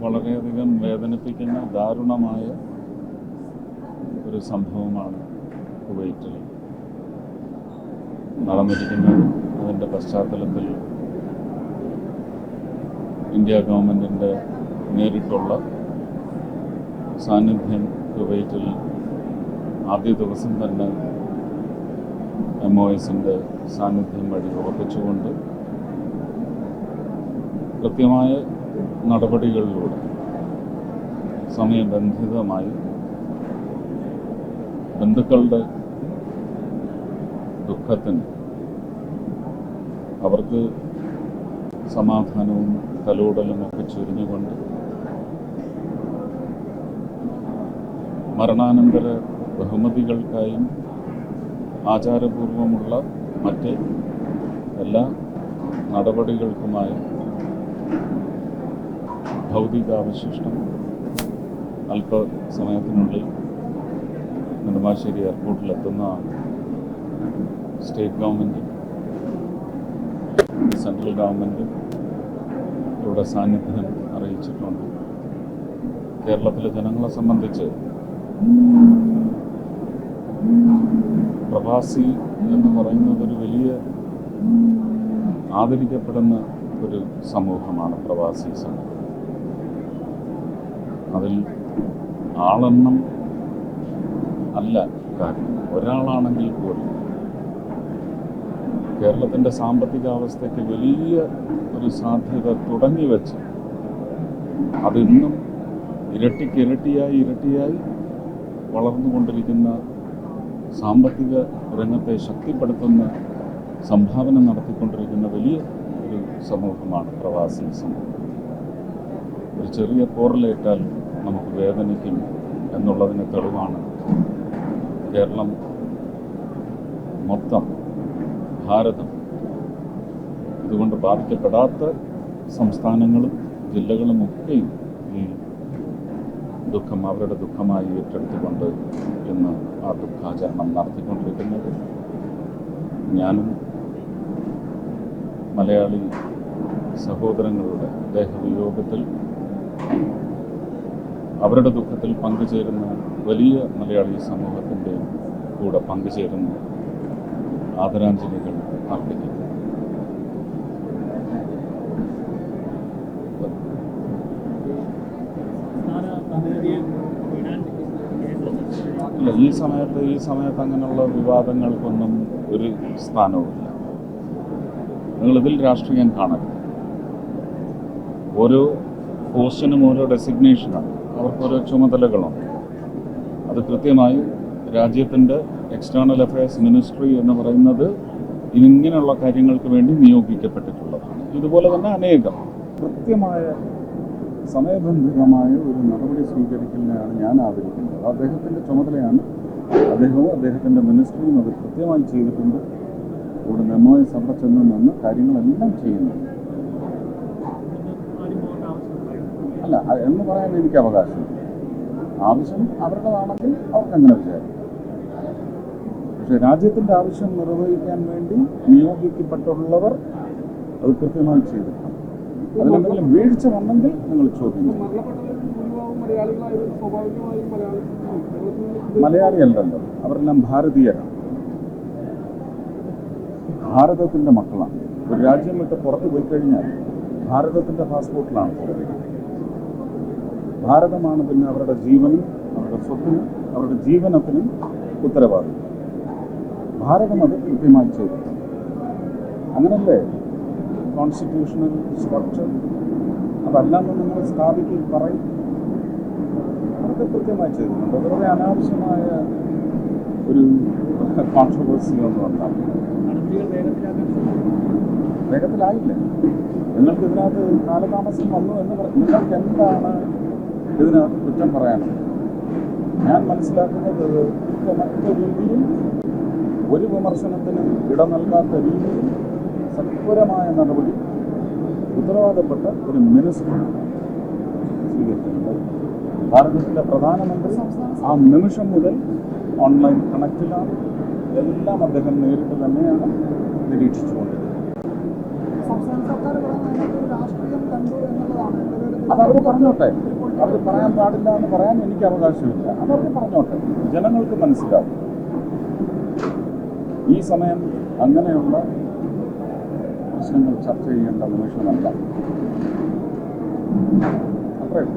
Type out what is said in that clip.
വളരെയധികം വേദനിപ്പിക്കുന്ന ദാരുണമായ ഒരു സംഭവമാണ് കുവൈറ്റിൽ നടന്നിരിക്കുന്നത്. അതിൻ്റെ പശ്ചാത്തലത്തിൽ ഇന്ത്യ ഗവൺമെൻറ്റിൻ്റെ നേരിട്ടുള്ള സാന്നിധ്യം കുവൈറ്റിൽ ആദ്യ ദിവസം തന്നെ MOSൻ്റെ സാന്നിധ്യം വഴി ഉറപ്പിച്ചുകൊണ്ട് കൃത്യമായ നടപടികളിലൂടെ സമയബന്ധിതമായി ബന്ധുക്കളുടെ ദുഃഖത്തിന് അവർക്ക് സമാധാനവും തലോടലും ഒക്കെ ചൊരിഞ്ഞുകൊണ്ട് മരണാനന്തര ബഹുമതികൾക്കായും ആചാരപൂർവമുള്ള മറ്റ് എല്ലാ നടപടികൾക്കുമായി ഭൗതികാവശിഷ്ടം അല്പസമയത്തിനുള്ളിൽ നെടുമ്പാശ്ശേരി എയർപോർട്ടിലെത്തുന്ന സ്റ്റേറ്റ് ഗവൺമെൻറ്, സെൻട്രൽ ഗവൺമെൻറ് ഇവിടെ സാന്നിധ്യം അറിയിച്ചിട്ടുണ്ട്. കേരളത്തിലെ ജനങ്ങളെ സംബന്ധിച്ച് പ്രവാസി എന്ന് പറയുന്നത് ഒരു വലിയ ആദരിക്കപ്പെടുന്ന ഒരു സമൂഹമാണ് പ്രവാസി സമൂഹം. അതിൽ ആളെണ്ണം അല്ല കാര്യം, ഒരാളാണെങ്കിൽ പോലും കേരളത്തിൻ്റെ സാമ്പത്തികാവസ്ഥയ്ക്ക് വലിയ ഒരു സാധ്യത തുടങ്ങി വെച്ച് അതിന്നും ഇരട്ടിയായി വളർന്നുകൊണ്ടിരിക്കുന്ന സാമ്പത്തിക രംഗത്തെ ശക്തിപ്പെടുത്തുന്ന സംഭാവന നടത്തിക്കൊണ്ടിരിക്കുന്ന വലിയ ഒരു സമൂഹമാണ് പ്രവാസി സമൂഹം. ഒരു ചെറിയ പോറലേറ്റാൽ നമുക്ക് വേദനിക്കും എന്നുള്ളതിന് തെളിവാണ് കേരളം മൊത്തം, ഭാരതം. ഇതുകൊണ്ട് ബാധിക്കപ്പെടാത്ത സംസ്ഥാനങ്ങളും ജില്ലകളും ഒക്കെയും ഈ ദുഃഖം അവരുടെ ദുഃഖമായി ഏറ്റെടുത്തുകൊണ്ട് ഇന്ന് ആ ദുഃഖാചരണം നടത്തിക്കൊണ്ടിരിക്കുന്നത്. ഞാനും മലയാളി സഹോദരങ്ങളുടെ ദേഹവിയോഗത്തിൽ അവരുടെ ദുഃഖത്തിൽ പങ്കുചേരുന്ന വലിയ മലയാളി സമൂഹത്തിൻ്റെയും കൂടെ പങ്കുചേരുന്ന ആദരാഞ്ജലികൾ അർപ്പിക്കുന്നു. ഇല്ല, ഈ സമയത്ത് അങ്ങനെയുള്ള വിവാദങ്ങൾക്കൊന്നും ഒരു സ്ഥാനവുമില്ല. നിങ്ങളിതിൽ രാഷ്ട്രീയം കാണരുത്. ഓരോ പോസ്റ്റിനും ഓരോ ഡെസിഗ്നേഷനാണ്, അവർക്കോരോ ചുമതലകളുണ്ട്. അത് കൃത്യമായി രാജ്യത്തിൻ്റെ എക്സ്റ്റേണൽ അഫയേഴ്സ് മിനിസ്ട്രി എന്ന് പറയുന്നത് ഇങ്ങനെയുള്ള കാര്യങ്ങൾക്ക് വേണ്ടി നിയോഗിക്കപ്പെട്ടിട്ടുള്ളതാണ്. ഇതുപോലെ തന്നെ അനേകം കൃത്യമായ സമയബന്ധിതമായ ഒരു നടപടി സ്വീകരിക്കലിനെയാണ് ഞാൻ ആദരിക്കുന്നത്. അദ്ദേഹത്തിൻ്റെ ചുമതലയാണ്. അദ്ദേഹവും അദ്ദേഹത്തിൻ്റെ മിനിസ്ട്രിയും അത് കൃത്യമായി ചെയ്തിട്ടുണ്ട്. ഇവിടെ MOS അവിടെ ചെന്ന് കാര്യങ്ങളെല്ലാം ചെയ്യുന്നുണ്ട്. അല്ല എന്ന് പറയാൻ എനിക്ക് അവകാശം. ആവശ്യം അവരുടേതാണെങ്കിൽ അവർക്ക് അങ്ങനെ വിചാരിക്കും. പക്ഷെ രാജ്യത്തിൻ്റെ ആവശ്യം നിർവഹിക്കാൻ വേണ്ടി നിയോഗിക്കപ്പെട്ടുള്ളവർ അത് കൃത്യമായി ചെയ്തിട്ടുണ്ട്. അതിലെന്തെങ്കിലും വീഴ്ച വന്നെങ്കിൽ നിങ്ങൾ ചോദ്യം ചെയ്യും. മലയാളിയല്ലല്ലോ, അവരെല്ലാം ഭാരതീയരാണ്, ഭാരതത്തിൻ്റെ മക്കളാണ്. ഒരു രാജ്യം വിട്ട് പുറത്ത് പോയി കഴിഞ്ഞാൽ ഭാരതത്തിൻ്റെ പാസ്പോർട്ടിലാണ് പോകുന്നത്. ഭാരതമാണ് പിന്നെ അവരുടെ ജീവനും അവരുടെ സ്വത്തിനും അവരുടെ ജീവനത്തിനും ഉത്തരവാദിത്വം. ഭാരതം അത് കൃത്യമായി ചെയ്തിട്ടുണ്ട്. അങ്ങനല്ലേ കോൺസ്റ്റിറ്റ്യൂഷണൽ സ്ട്രക്ചർ? അതല്ലാന്ന് നിങ്ങൾ സ്ഥാപിക്കും പറയും. അതൊക്കെ കൃത്യമായി ചെയ്തിട്ടുണ്ട്. വളരെ അനാവശ്യമായ ഒരു കോൺട്രവേഴ്സി ഒന്നും ഉണ്ടാകും. വേഗത്തിലായില്ല. നിങ്ങൾക്ക് ഇതിനകത്ത് കാലതാമസം വന്നു എന്ന് നിങ്ങൾക്ക് എന്താണ് ഇതിനകത്ത് കുറ്റം പറയാനുള്ളത്? ഞാൻ മനസ്സിലാക്കുന്നത് മറ്റു രീതിയിൽ ഒരു വിമർശനത്തിന് ഇടം നൽകാത്ത രീതിയിൽ സത്വരമായ നടപടി ഉത്തരവാദപ്പെട്ട ഒരു മിനിസ്റ്റർ സ്വീകരിച്ചിട്ടുണ്ട്. ഭാരതത്തിൻ്റെ പ്രധാനമന്ത്രി ആ നിമിഷം മുതൽ ഓൺലൈൻ കണക്റ്റിലാണ്. എല്ലാം അദ്ദേഹം നേരിട്ട് തന്നെയാണ് നിരീക്ഷിച്ചുകൊണ്ടിരിക്കുന്നത്. സംസ്ഥാന സർക്കാർ രാഷ്ട്രീയം കണ്ടു എന്നുള്ളതാണ്. അതവർ പറഞ്ഞോട്ടെ. അവർ പറയാൻ പാടില്ല എന്ന് പറയാൻ എനിക്ക് അവകാശമില്ല. അതവർ പറഞ്ഞോട്ടെ, ജനങ്ങൾക്ക് മനസ്സിലാവും. ഈ സമയം അങ്ങനെയുള്ള പ്രശ്നങ്ങൾ ചർച്ച ചെയ്യേണ്ട നിമിഷമല്ല. അത്രയും